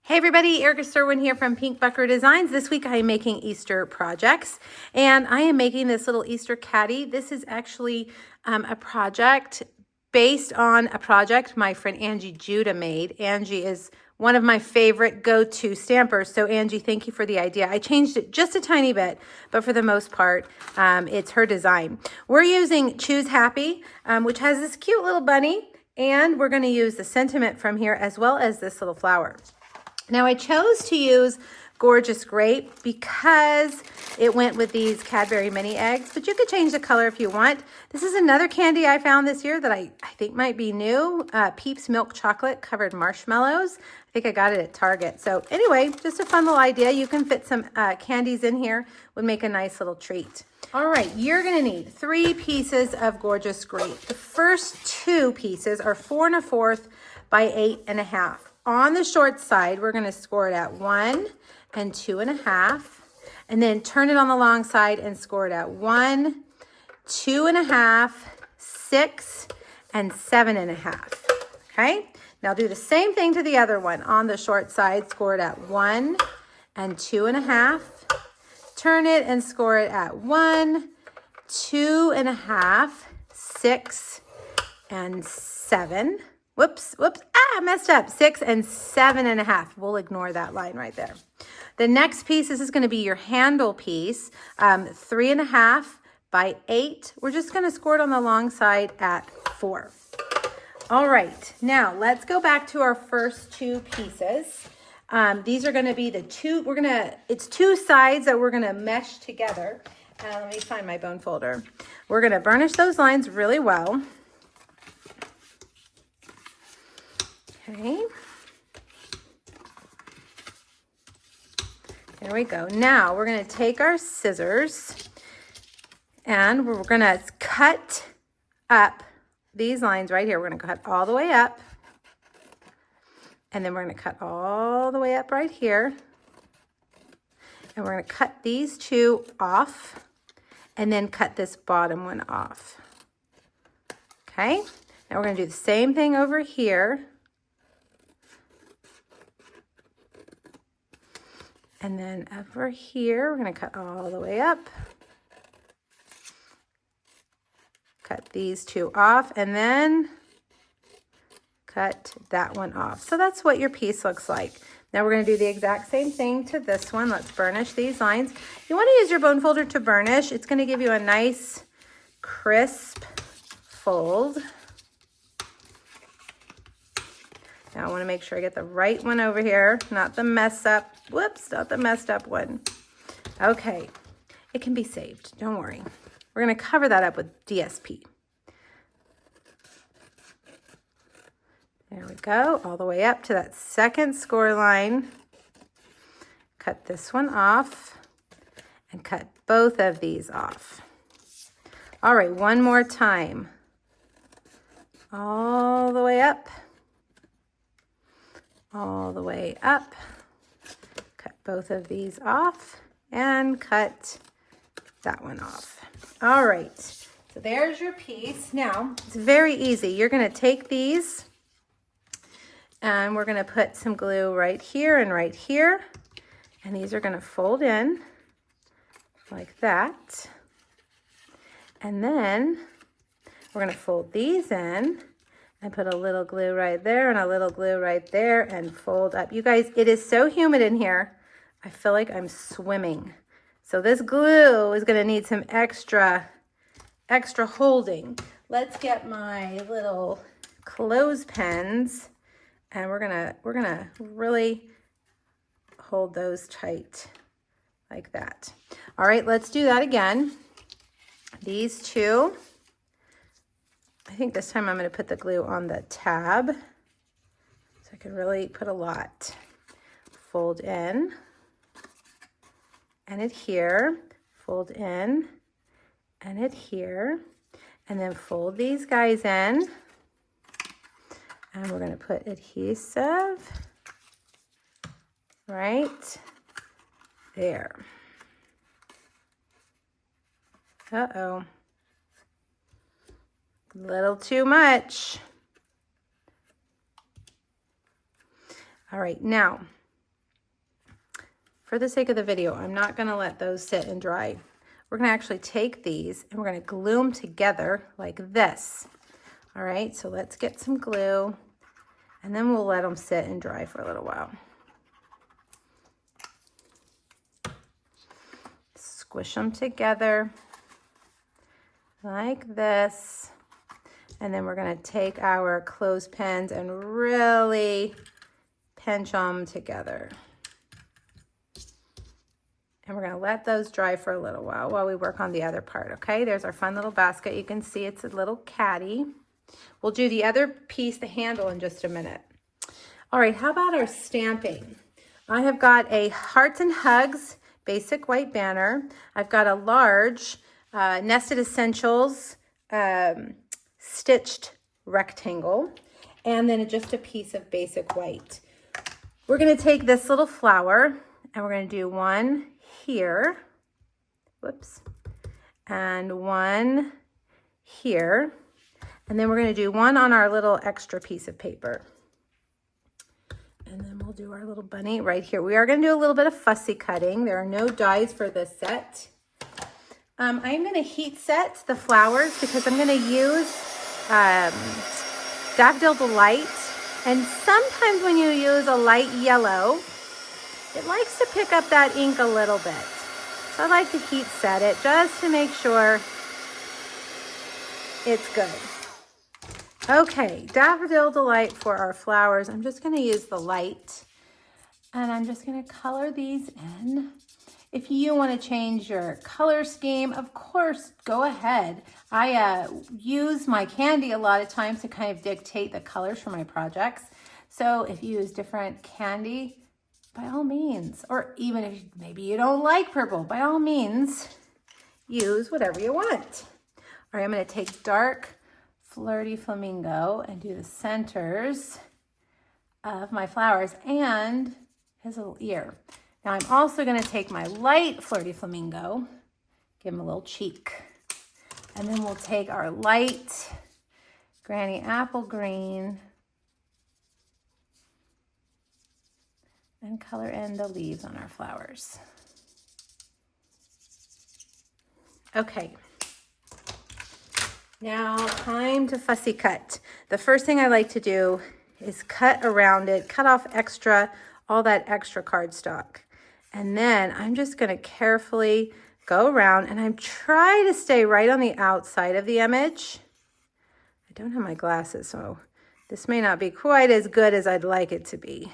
Hey everybody, Erica Serwin here from Pink Bucker Designs. This week I am making Easter projects and I am making this little Easter caddy. This is actually a project based on a project my friend Angie Judah made. Angie is one of my favorite go-to stampers. So Angie, thank you for the idea. I changed it just a tiny bit, but for the most part, it's her design. We're using Choose Happy, which has this cute little bunny, and we're gonna use the sentiment from here as well as this little flower. Now I chose to use Gorgeous Grape because it went with these Cadbury mini eggs, but you could change the color if you want. This is another candy I found this year that I think might be new. Peeps Milk Chocolate Covered Marshmallows. I think I got it at Target. So anyway, just a fun little idea. You can fit some candies in here. Would make a nice little treat. All right, you're gonna need 3 pieces of Gorgeous Grape. The first 2 pieces are 4 1/4 by 8 1/2. On the short side, we're gonna score it at 1 and 2 1/2, and then turn it on the long side and score it at 1, 2 1/2, 6, and 7 1/2. Okay, now do the same thing to the other one. On the short side, score it at 1 and 2 1/2. Turn it and score it at 1, 2 1/2, 6, and 7. Whoops, I messed up. 6 and 7 1/2. We'll ignore that line right there. The next piece, this is gonna be your handle piece, 3 1/2 by 8. We're just gonna score it on the long side at 4. All right, now let's go back to our first 2 pieces. These are gonna be the 2, it's 2 sides that we're gonna mesh together. Let me find my bone folder. We're gonna burnish those lines really well. Okay, there we go. Now we're going to take our scissors and we're going to cut up these lines right here. We're going to cut all the way up, and then we're going to cut all the way up right here, and we're going to cut these 2 off and then cut this bottom one off. Okay, now we're going to do the same thing over here. And then over here, we're going to cut all the way up. Cut these 2 off and then cut that one off. So that's what your piece looks like. Now we're going to do the exact same thing to this one. Let's burnish these lines. You want to use your bone folder to burnish. It's going to give you a nice crisp fold. Now I want to make sure I get the right one over here, not the mess up. Whoops, not the messed up one. Okay, it can be saved, don't worry. We're going to cover that up with DSP. There we go, all the way up to that second score line. Cut this one off and cut both of these off. All right, one more time. All the way up. All the way up. Cut both of these off and cut that one off. All right, so there's your piece. Now, it's very easy. You're gonna take these and we're gonna put some glue right here and right here. And these are gonna fold in like that. And then we're gonna fold these in and put a little glue right there and a little glue right there and fold up. You guys, it is so humid in here. I feel like I'm swimming. So this glue is gonna need some extra holding. Let's get my little clothespins and we're gonna really hold those tight like that. All right, let's do that again. These 2. I think this time I'm going to put the glue on the tab so I can really put a lot. Fold in and adhere, fold in and adhere, and then fold these guys in. And we're going to put adhesive right there. Uh-oh. Little too much. All right, now for the sake of the video, I'm not gonna let those sit and dry. We're gonna actually take these and we're gonna glue them together like this. All right, so let's get some glue and then we'll let them sit and dry for a little while. Squish them together like this. And then we're gonna take our clothespins and really pinch them together. And we're gonna let those dry for a little while we work on the other part, okay? There's our fun little basket. You can see it's a little caddy. We'll do the other piece, the handle, in just a minute. All right, how about our stamping? I have got a Hearts and Hugs basic white banner. I've got a large Nested Essentials stitched rectangle, and then just a piece of basic white. We're gonna take this little flower and we're gonna do one here, whoops, and one here, and then we're gonna do one on our little extra piece of paper. And then we'll do our little bunny right here. We are gonna do a little bit of fussy cutting. There are no dies for this set. I'm gonna heat set the flowers because I'm gonna use Daffodil Delight. And sometimes when you use a light yellow, it likes to pick up that ink a little bit. So I like to heat set it just to make sure it's good. Okay, Daffodil Delight for our flowers. I'm just gonna use the light and I'm just gonna color these in. If you wanna change your color scheme, of course, go ahead. I use my candy a lot of times to kind of dictate the colors for my projects. So if you use different candy, by all means, or even if maybe you don't like purple, by all means, use whatever you want. All right, I'm gonna take dark Flirty Flamingo and do the centers of my flowers and his little ear. Now I'm also gonna take my light Flirty Flamingo, give him a little cheek. And then we'll take our light Granny Apple Green and color in the leaves on our flowers. Okay. Now time to fussy cut. The first thing I like to do is cut around it, cut off all that extra cardstock. And then I'm just gonna carefully go around and I'm trying to stay right on the outside of the image. I don't have my glasses, so this may not be quite as good as I'd like it to be.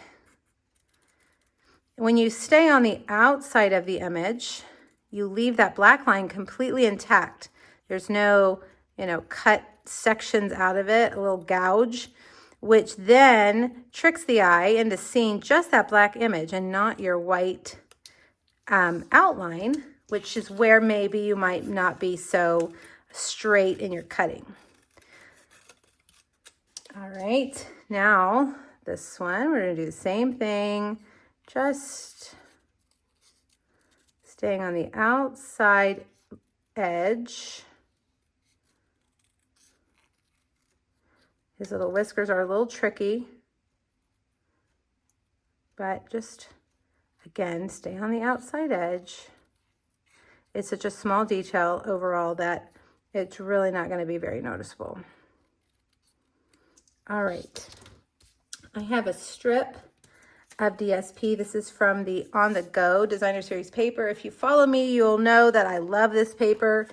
When you stay on the outside of the image, you leave that black line completely intact. There's no, cut sections out of it, a little gouge, which then tricks the eye into seeing just that black image and not your white outline, which is where maybe you might not be so straight in your cutting. All right, now this one, we're gonna do the same thing, just staying on the outside edge. His little whiskers are a little tricky, but just, again, stay on the outside edge. It's such a small detail overall that it's really not going to be very noticeable. All right, I have a strip of DSP. This is from the On The Go Designer Series paper. If you follow me, you'll know that I love this paper.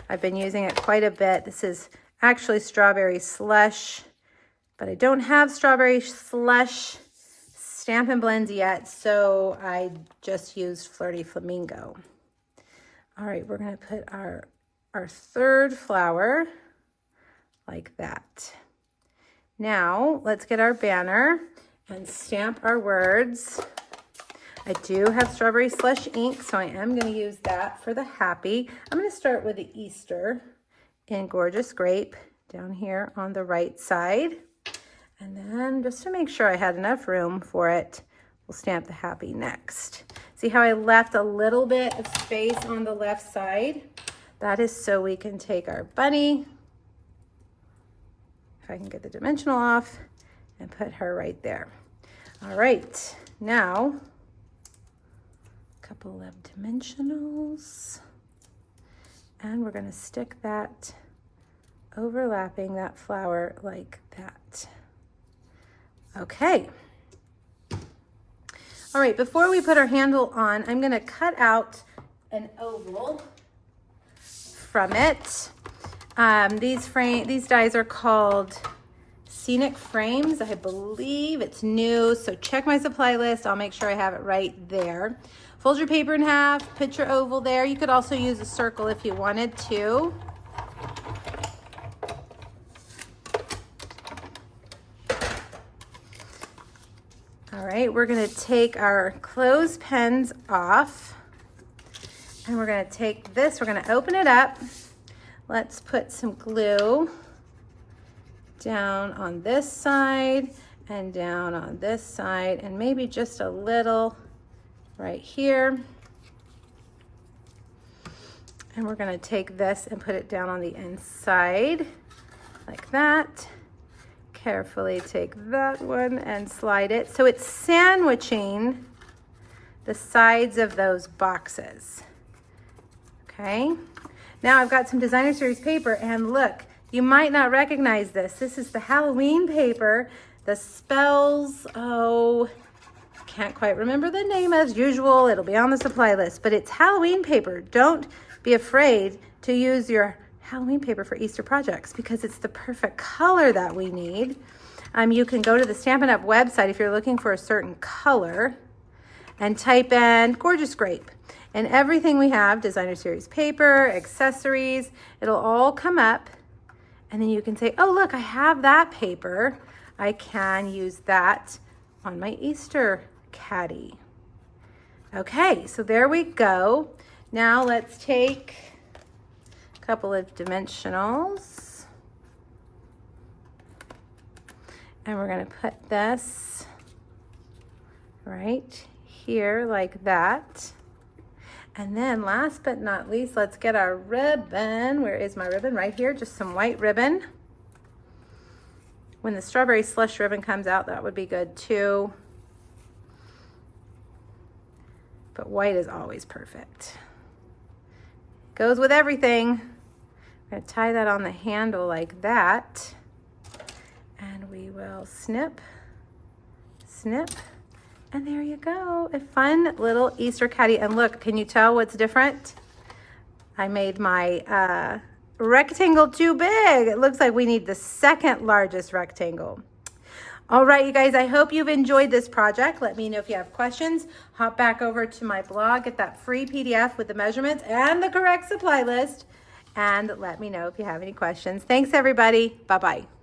I've been using it quite a bit. This is actually Strawberry Slush, but I don't have Strawberry Slush Stampin' Blends yet, so I just used Flirty Flamingo. All right, we're gonna put our third flower like that. Now, let's get our banner and stamp our words. I do have Strawberry Slush ink, so I am gonna use that for the happy. I'm gonna start with the Easter in Gorgeous Grape down here on the right side. And then just to make sure I had enough room for it, we'll stamp the happy next. See how I left a little bit of space on the left side? That is so we can take our bunny, if I can get the dimensional off, and put her right there. All right, now Couple of dimensionals, and we're going to stick that overlapping that flower like that. Okay. All right, before we put our handle on, I'm going to cut out an oval from it. These dies are called Scenic Frames. I believe it's new, so check my supply list. I'll make sure I have it right there. Fold your paper in half, put your oval there. You could also use a circle if you wanted to. All right, we're gonna take our clothespins off, and we're gonna take this, we're gonna open it up. Let's put some glue down on this side and down on this side, and maybe just a little right here. And we're going to take this and put it down on the inside like that. Carefully take that one and slide it so it's sandwiching the sides of those boxes. Okay, now I've got some designer series paper, and look, you might not recognize this. This is the Halloween paper. The spells, oh, can't quite remember the name as usual. It'll be on the supply list, but it's Halloween paper. Don't be afraid to use your Halloween paper for Easter projects because it's the perfect color that we need. You can go to the Stampin' Up! Website if you're looking for a certain color and type in Gorgeous Grape. And everything we have, designer series paper, accessories, it'll all come up. And then you can say, oh, look, I have that paper. I can use that on my Easter caddy. Okay, so there we go. Now let's take a couple of dimensionals, and we're going to put this right here like that. And then last but not least, let's get our ribbon. Where is my ribbon? Right here, just some white ribbon. When the strawberry slush ribbon comes out, that would be good too. But white is always perfect. Goes with everything. I'm going to tie that on the handle like that. And we will snip, snip, and there you go. A fun little Easter caddy. And look, can you tell what's different? I made my rectangle too big. It looks like we need the second largest rectangle. All right, you guys, I hope you've enjoyed this project. Let me know if you have questions. Hop back over to my blog, get that free PDF with the measurements and the correct supply list, and let me know if you have any questions. Thanks, everybody. Bye-bye.